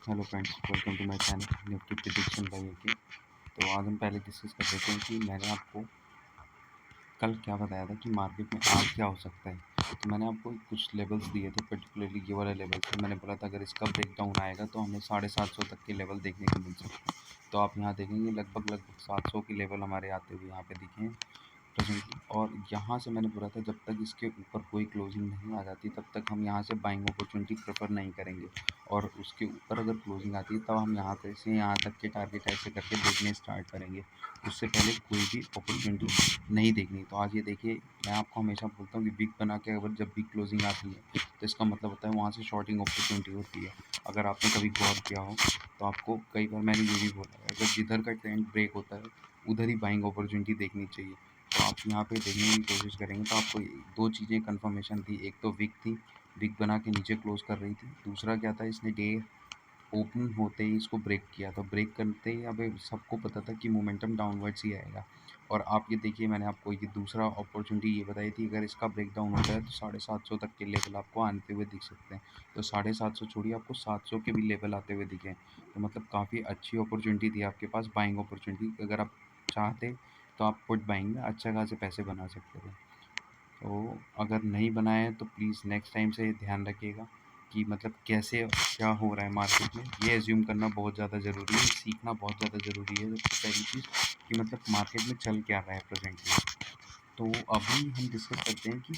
Hello friends, welcome to my channel Nifty prediction by AK. तो आज हम पहले डिस्कस कर लेते हैं कि मैंने आपको कल क्या बताया था कि मार्केट में आज क्या हो सकता है। तो मैंने आपको कुछ लेवल्स दिए थे, पर्टिकुलरली ये वाला लेवल से मैंने बोला था अगर इसका ब्रेकडाउन आएगा तो हमें 750 तक के लेवल देखने को मिल सकते हैं। तो आप यहाँ देखेंगे लगभग 700 के लेवल हमारे आते हुए यहाँ पे दिखे हैं प्रेजेंटली। और यहाँ से मैंने बोला था जब तक इसके ऊपर कोई क्लोजिंग नहीं आ जाती तब तक हम यहाँ से बाइंग अपॉर्चुनिटी प्रेफर नहीं करेंगे, और उसके ऊपर अगर क्लोजिंग आती है तब हम यहाँ से यहाँ तक के टारगेट ऐसे करके देखने स्टार्ट करेंगे। उससे पहले कोई भी अपॉर्चुनिटी नहीं देखनी। तो आज ये देखिए, मैं आपको हमेशा बोलता हूँ कि बिग बना के अगर जब बिग क्लोजिंग आती है तो इसका मतलब होता है वहाँ से शॉर्टिंग अपॉर्चुनिटी होती है। अगर आपने कभी गौर किया हो तो आपको कई बार मैंने ये भी बोला है, अगर जिधर का ट्रेंड ब्रेक होता है उधर ही बाइंग अपॉर्चुनिटी देखनी चाहिए। तो आप यहाँ पे देखने की कोशिश करेंगे तो आपको दो चीज़ें कंफर्मेशन थी। एक तो विक थी, विक बना के नीचे क्लोज कर रही थी। दूसरा क्या था, इसने डे ओपन होते ही इसको ब्रेक किया। तो ब्रेक करते ही अब सबको पता था कि मोमेंटम डाउनवर्ड्स ही आएगा। और आप ये देखिए, मैंने आपको ये दूसरा अपॉर्चुनिटी ये बताई थी, अगर इसका ब्रेक डाउन होता है तो 750 तक के लेवल आपको आते हुए दिख सकते हैं। तो 750 छोड़िए, आपको 700 के भी लेवल आते हुए दिखे। तो मतलब काफ़ी अच्छी अपॉर्चुनिटी थी आपके पास बाइंग अपॉर्चुनिटी। अगर आप चाहते तो आप पुट बाइंग में अच्छा खासे पैसे बना सकते थे। तो अगर नहीं बनाए तो प्लीज़ नेक्स्ट टाइम से ध्यान रखिएगा कि मतलब कैसे क्या हो रहा है मार्केट में। ये एज्यूम करना बहुत ज़्यादा ज़रूरी है, सीखना बहुत ज़्यादा ज़रूरी है। सबसे पहली चीज़ कि मतलब मार्केट में चल क्या रहा है प्रेजेंटली। तो अभी हम डिस्कस करते हैं कि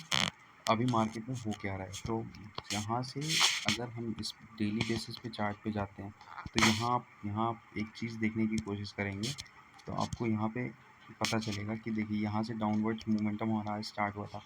अभी मार्केट में हो क्या रहा है। तो यहाँ से अगर हम इस डेली बेसिस पे चार्ट पे जाते हैं तो यहाँ आप एक चीज़ देखने की कोशिश करेंगे तो आपको यहाँ पे पता चलेगा कि देखिए यहाँ से डाउनवर्ड्स मोमेंटम हमारा स्टार्ट हुआ था।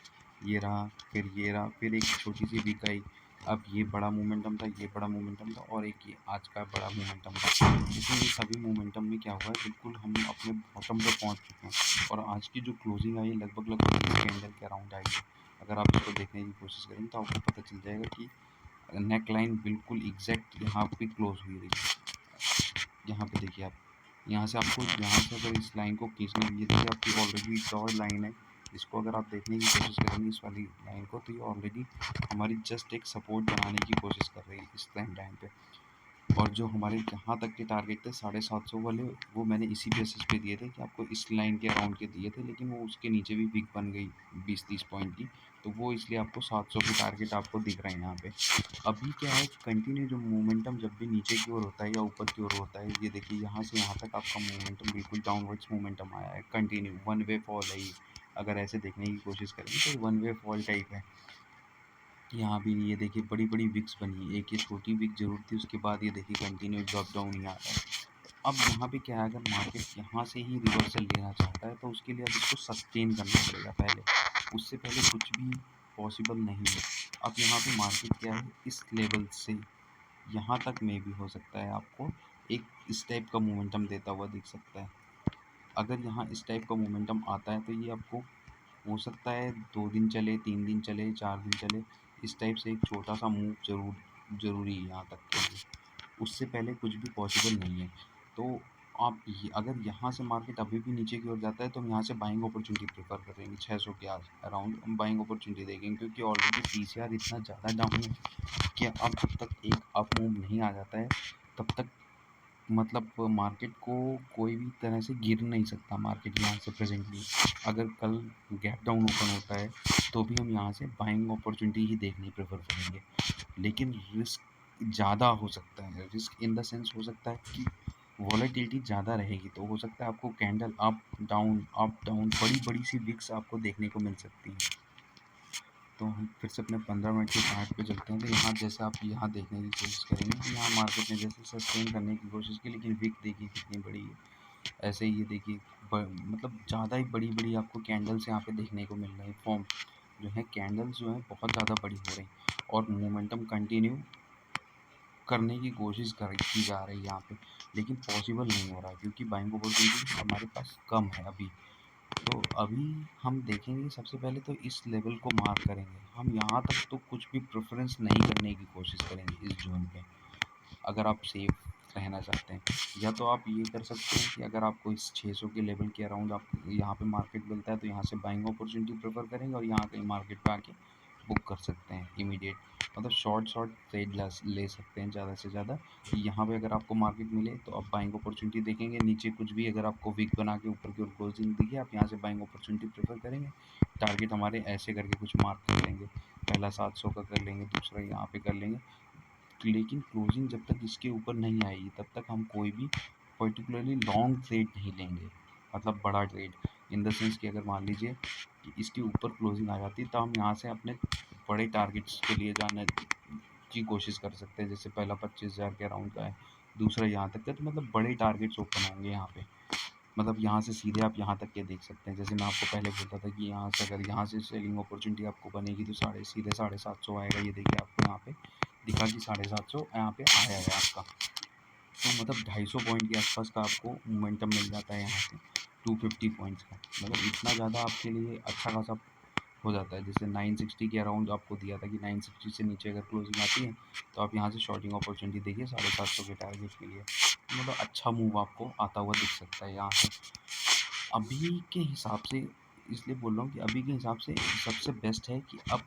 ये रहा, फिर ये रहा, फिर एक छोटी सी वीक आई। अब ये बड़ा मोमेंटम था, ये बड़ा मोमेंटम था, और एक ये आज का बड़ा मोमेंटम था। इसमें ये सभी मोमेंटम में क्या हुआ है, बिल्कुल हम अपने बॉटम पे पहुँच चुके हैं। और आज की जो क्लोजिंग आई लगभग इस कैंडल के अराउंड आई है। अगर आप इसको देखने की कोशिश करेंगे तो आपको पता चल जाएगा कि नेक लाइन बिल्कुल एग्जैक्ट यहाँ पे क्लोज हुई रही। यहाँ पे देखिए आप, यहाँ से आपको यहाँ से अगर इस लाइन को खींचने की, ये देखिए आपकी ऑलरेडी डॉट लाइन है। इसको अगर आप देखने की कोशिश करेंगे इस वाली लाइन को, तो ये ऑलरेडी हमारी जस्ट एक सपोर्ट बनाने की कोशिश कर रही है इस टाइम पे। और जो हमारे यहाँ तक के टारगेट थे 750 वाले, वो मैंने इसी बेसिस पे दिए थे कि आपको इस लाइन के अराउंड के दिए थे, लेकिन वो उसके नीचे भी वीक बन गई 20-30 पॉइंट की। तो वो इसलिए आपको 700 के टारगेट आपको दिख रहे हैं यहाँ पे। अभी क्या है, कंटिन्यू जो मोमेंटम जब भी नीचे की ओर होता है या ऊपर की ओर होता है, ये देखिए यहाँ से यहाँ तक आपका मोमेंटम बिल्कुल डाउनवर्ड्स मोमेंटम आया है कंटिन्यू, वन वे फॉल है ये। अगर ऐसे देखने की कोशिश करें तो वन वे फॉल टाइप है। यहाँ भी ये देखिए बड़ी बड़ी विक्स बनी है, एक ये छोटी विक जरूर थी, उसके बाद ये देखिए कंटिन्यू ड्रॉप डाउन ही आ रहा है। तो अब यहाँ पे क्या है, अगर मार्केट यहाँ से ही रिवर्सल लेना चाहता है तो उसके लिए अब इसको सस्टेन करना पड़ेगा पहले। उससे पहले कुछ भी पॉसिबल नहीं है। अब यहाँ पे मार्केट क्या है, इस लेवल से यहाँ तक में भी हो सकता है आपको एक इस टाइप का मोमेंटम देता हुआ दिख सकता है। अगर यहाँ इस टाइप का मोमेंटम आता है तो ये आपको हो सकता है 2 दिन चले, 3 दिन चले, 4 दिन चले। इस टाइप से एक छोटा सा मूव ज़रूरी है यहाँ तक के लिए। उससे पहले कुछ भी पॉसिबल नहीं है। तो आप ये अगर यहाँ से मार्केट अभी भी नीचे की ओर जाता है तो हम यहाँ से बाइंग अपॉर्चुनिटी प्रेफर करेंगे। 600 के अराउंड हम बाइंग अपॉर्चुनिटी देखेंगे, क्योंकि ऑलरेडी पीसीआर इतना ज़्यादा डाउन है कि अब जब तक एक अप मूव नहीं आ जाता है तब तक मतलब मार्केट को कोई भी तरह से गिर नहीं सकता। मार्केट यहाँ से प्रेजेंटली अगर कल गैप डाउन ओपन होता है तो भी हम यहाँ से बाइंग अपॉर्चुनिटी ही देखनी प्रेफर करेंगे। लेकिन रिस्क ज़्यादा हो सकता है, रिस्क इन द सेंस हो सकता है कि वॉलेटिलिटी ज़्यादा रहेगी। तो हो सकता है आपको कैंडल अप डाउन बड़ी बड़ी सी विक्स आपको देखने को मिल सकती हैं। तो हम फिर से अपने 15 मिनट के चार्ट पे चलते हैं। तो यहाँ जैसे आप यहाँ देखने की कोशिश करेंगे कि यहाँ मार्केट ने जैसे सस्टेन करने की कोशिश की, लेकिन विक देखिए कितनी बड़ी है। ऐसे ही ये देखिए मतलब ज़्यादा ही बड़ी बड़ी आपको कैंडल्स यहाँ पे देखने को मिल रही है। फॉर्म जो है कैंडल्स जो है बहुत ज़्यादा बड़ी हो रही और मोमेंटम कंटिन्यू करने की कोशिश की जा रही है यहाँ पे, लेकिन पॉसिबल नहीं हो रहा है क्योंकि बाइंग अपॉर्चुनिटी हमारे पास कम है अभी। तो अभी हम देखेंगे, सबसे पहले तो इस लेवल को मार्क करेंगे। हम यहाँ तक तो कुछ भी प्रेफरेंस नहीं करने की कोशिश करेंगे इस जोन पे, अगर आप सेफ रहना चाहते हैं। या तो आप ये कर सकते हैं कि अगर आपको इस 600 के लेवल के अराउंड आप यहाँ पे मार्केट मिलता है तो यहाँ से बाइंग अपॉर्चुनिटी प्रेफर करेंगे और यहाँ कहीं मार्केट पे आके बुक कर सकते हैं इमीडिएट। मतलब शॉर्ट ट्रेड ले सकते हैं ज़्यादा से ज़्यादा। यहाँ पे अगर आपको मार्केट मिले तो आप बाइंग अपॉर्चुनिटी देखेंगे, नीचे कुछ भी अगर आपको वीक बना के ऊपर की ओर क्लोजिंग दिखे, आप यहाँ से बाइंग अपॉर्चुनिटी प्रेफर करेंगे। टारगेट हमारे ऐसे करके कुछ मार्क कर लेंगे, पहला 700 का कर लेंगे, दूसरा यहाँ पे कर लेंगे। लेकिन क्लोजिंग जब तक इसके ऊपर नहीं आएगी तब तक हम कोई भी पर्टिकुलरली लॉन्ग ट्रेड नहीं लेंगे, मतलब बड़ा ट्रेड इन द सेंस कि अगर मान लीजिए कि इसके ऊपर क्लोजिंग आ जाती है तो हम यहाँ से अपने बड़े टारगेट्स के लिए जाने की कोशिश कर सकते हैं। जैसे पहला 25,000 के अराउंड का है, दूसरा यहाँ तक का, तो मतलब बड़े टारगेट्स ओपन होंगे यहाँ पे। मतलब यहाँ से सीधे आप यहाँ तक के देख सकते हैं। जैसे मैं आपको पहले बोलता था कि यहाँ से अगर यहाँ से सेलिंग अपॉर्चुनिटी आपको बनेगी तो सीधे 750 आएगा। ये देखिए आपको यहाँ पे दिखा कि 750 यहाँ पे आया है आपका। तो मतलब 250 पॉइंट के आसपास का आपको मोमेंटम मिल जाता है यहाँ से 250 पॉइंट्स का। मतलब इतना ज़्यादा आपके लिए अच्छा खासा हो जाता है। जैसे 960 के अराउंड आपको दिया था कि 960 से नीचे अगर क्लोजिंग आती है तो आप यहाँ से शॉर्टिंग अपॉर्चुनिटी देखिए 750 के टारगेट के लिए। मतलब अच्छा मूव आपको आता हुआ दिख सकता है यहाँ से। अभी के हिसाब से इसलिए बोल रहा हूँ कि अभी के हिसाब से सबसे बेस्ट है कि अब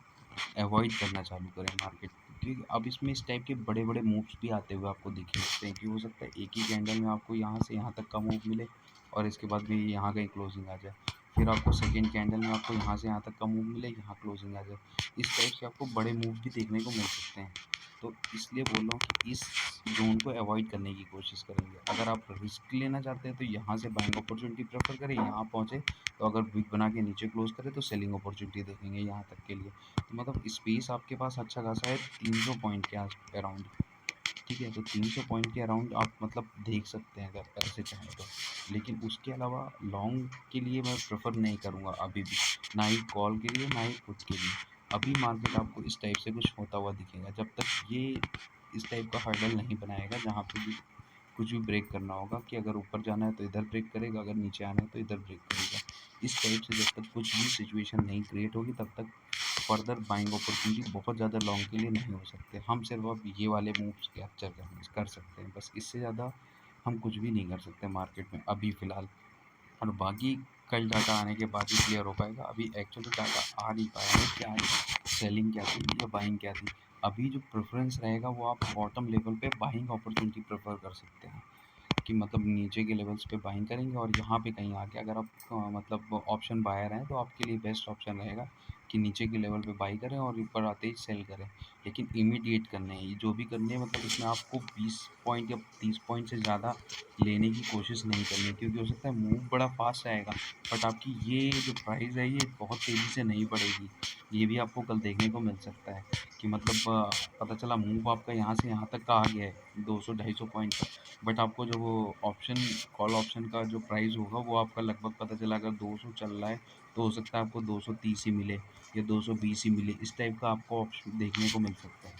अवॉइड करना चालू करें मार्केट, क्योंकि अब इसमें इस टाइप के बड़े बड़े मूव्स भी आते हुए आपको दिख सकते हैं कि हो सकता है एक ही कैंडल में आपको यहाँ से यहाँ तक का मूव मिले और इसके बाद भी यहाँ कहीं क्लोजिंग आ जाए। फिर आपको सेकेंड कैंडल में आपको यहाँ से यहाँ तक का मूव मिले, यहाँ क्लोजिंग आ जाए। इस टाइप से आपको बड़े मूव भी देखने को मिल सकते हैं। तो इसलिए बोल रहा हूँ कि इस ज़ोन को अवॉइड करने की कोशिश करेंगे। अगर आप रिस्क लेना चाहते हैं तो यहाँ से बाइंग अपॉर्चुनिटी प्रेफर करें, यहाँ पहुँचे तो अगर विक बना के नीचे क्लोज करे तो सेलिंग अपॉर्चुनिटी देखेंगे यहाँ तक के लिए। तो मतलब स्पेस आपके पास अच्छा खासा है 300 पॉइंट के अराउंड। ठीक है, तो 300 पॉइंट के अराउंड आप मतलब देख सकते हैं अगर ऐसे चाहें तो। लेकिन उसके अलावा लॉन्ग के लिए मैं प्रेफर नहीं करूँगा अभी भी, ना ही कॉल के लिए ना ही पुट के लिए। अभी मार्केट आपको इस टाइप से कुछ होता हुआ दिखेगा जब तक ये इस टाइप का हर्डल नहीं बनाएगा जहाँ पे भी कुछ भी ब्रेक करना होगा कि अगर ऊपर जाना है तो इधर ब्रेक करेगा, अगर नीचे आना है तो इधर ब्रेक करेगा। इस टाइप से जब तक कुछ भी सिचुएशन नहीं क्रिएट होगी तब तक फर्दर बाइंग अपॉर्चुनिटी बहुत ज़्यादा लॉन्ग के लिए नहीं हो सकते। हम सिर्फ अब ये वाले मूव्स कैप्चर कर सकते हैं, बस इससे ज़्यादा हम कुछ भी नहीं कर सकते मार्केट में अभी फ़िलहाल। और बाकी कल डाटा आने के बाद ही क्लियर हो पाएगा। अभी एक्चुअली डाटा आ नहीं पाया है क्या सेलिंग क्या थी या बाइंग क्या थी। अभी जो प्रेफरेंस रहेगा वो आप बॉटम लेवल पे बाइंग अपॉर्चुनिटी प्रेफर कर सकते हैं कि मतलब नीचे के लेवल्स पे बाइंग करेंगे और यहाँ पे कहीं आके अगर आप मतलब ऑप्शन बायर हैं तो आपके लिए बेस्ट ऑप्शन रहेगा कि नीचे के लेवल पे बाई करें और ऊपर आते ही सेल करें। लेकिन इमीडिएट करने हैं ये जो भी करने हैं, मतलब इसमें आपको 20 पॉइंट या 30 पॉइंट से ज़्यादा लेने की कोशिश नहीं करनी है, क्योंकि हो सकता है मूव बड़ा फास्ट आएगा बट आपकी ये जो प्राइस है ये बहुत तेज़ी से नहीं बढ़ेगी। ये भी आपको कल देखने को मिल सकता है कि मतलब पता चला मूव आपका यहाँ से यहाँ तक का आ गया है 200-250 पॉइंट का, बट आपको जो वो ऑप्शन कॉल ऑप्शन का जो प्राइस होगा वो आपका लगभग पता चला अगर 200 चल रहा है तो हो सकता है आपको 230 ही मिले या 220 ही मिले। इस टाइप का आपको ऑप्शन देखने को मिल सकता है।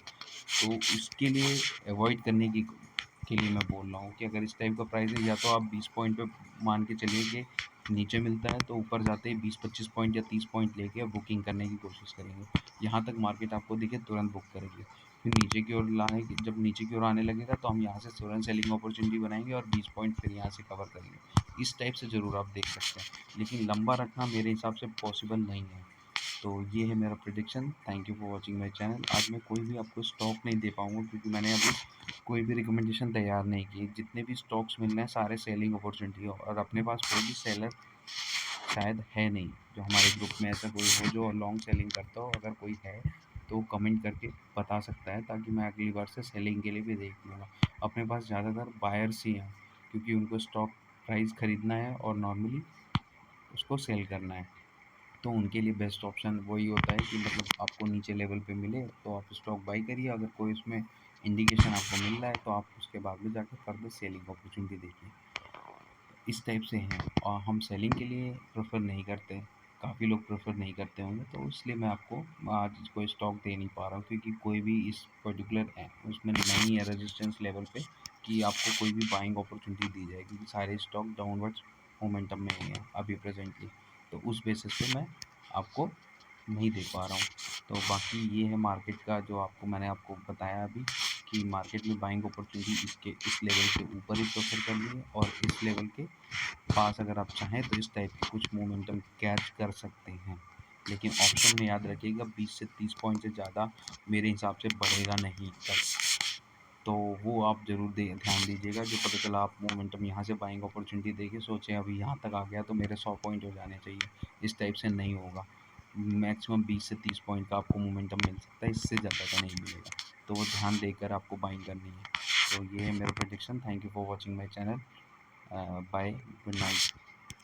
तो उसके लिए अवॉइड करने की के लिए मैं बोल रहा हूँ कि अगर इस टाइप का प्राइस है या तो आप 20 पॉइंट पे मान के चलिए कि नीचे मिलता है तो ऊपर जाते ही 20-25 पॉइंट या 30 पॉइंट लेके बुकिंग करने की कोशिश करेंगे। यहाँ तक मार्केट आपको दिखे तुरंत बुक करेंगे। फिर नीचे की ओर लाने की जब नीचे की ओर आने लगेगा तो हम यहाँ से तुरंत सेलिंग अपॉर्चुनिटी बनाएंगे और 20 पॉइंट फिर यहाँ से कवर करेंगे। इस टाइप से ज़रूर आप देख सकते हैं, लेकिन लंबा रखना मेरे हिसाब से पॉसिबल नहीं है। तो ये है मेरा prediction. Thank you for watching my channel. आज मैं कोई भी आपको स्टॉक नहीं दे पाऊँगा क्योंकि मैंने अभी कोई भी रिकमेंडेशन तैयार नहीं की। जितने भी स्टॉक्स मिल रहे हैं सारे सेलिंग अपॉर्चुनिटी हो और अपने पास कोई भी सेलर शायद है नहीं जो हमारे ग्रुप में ऐसा कोई हो जो लॉन्ग सेलिंग करता हो। अगर कोई है तो कमेंट करके बता सकता है ताकि मैं अगली बार से सेलिंग के लिए भी देख लूँगा। अपने पास ज़्यादातर बायर्स ही हैं क्योंकि उनको स्टॉक प्राइस ख़रीदना है और नॉर्मली उसको सेल करना है। तो उनके लिए बेस्ट ऑप्शन वही होता है कि मतलब आपको नीचे लेवल पे मिले तो आप स्टॉक बाई करिए, अगर कोई उसमें इंडिकेशन आपको मिल रहा है तो आप उसके बाद में जाकर फर्दर सेलिंग अपॉर्चुनिटी देखिए। इस टाइप से हैं और हम सेलिंग के लिए प्रेफर नहीं करते। काफ़ी लोग प्रेफर नहीं करते होंगे तो इसलिए मैं आपको आज कोई स्टॉक दे नहीं पा रहा हूँ क्योंकि कोई भी इस पर्टिकुलर उसमें नहीं है रेजिस्टेंस लेवल पे कि आपको कोई भी बाइंग अपॉर्चुनिटी दी जाए, क्योंकि सारे स्टॉक डाउनवर्ड्स मोमेंटम में ही हैं अभी प्रेजेंटली। तो उस बेसिस पे मैं आपको नहीं दे पा रहा हूँ। तो बाकी ये है मार्केट का जो आपको मैंने आपको बताया अभी कि मार्केट में बाइंग अपॉर्चुनिटी इसके इस लेवल के ऊपर ही प्रेफर करनी है और इस लेवल के पास अगर आप चाहें तो इस टाइप के कुछ मोमेंटम कैच कर सकते हैं। लेकिन ऑप्शन में याद रखिएगा 20 से 30 पॉइंट से ज़्यादा मेरे हिसाब से बढ़ेगा नहीं तक। तो वो आप ज़रूर ध्यान दीजिएगा। जो पता चला आप मोमेंटम यहाँ से बाइंग अपॉर्चुनिटी देके सोचें अभी यहाँ तक आ गया तो मेरे 100 पॉइंट हो जाने चाहिए, इस टाइप से नहीं होगा। मैक्सिमम 20 से 30 पॉइंट का आपको मोमेंटम मिल सकता है, इससे ज़्यादा का नहीं मिलेगा। तो वो ध्यान देकर आपको बाइंग करनी है। तो ये है मेरा prediction. Thank you for watching my channel. Bye, good night.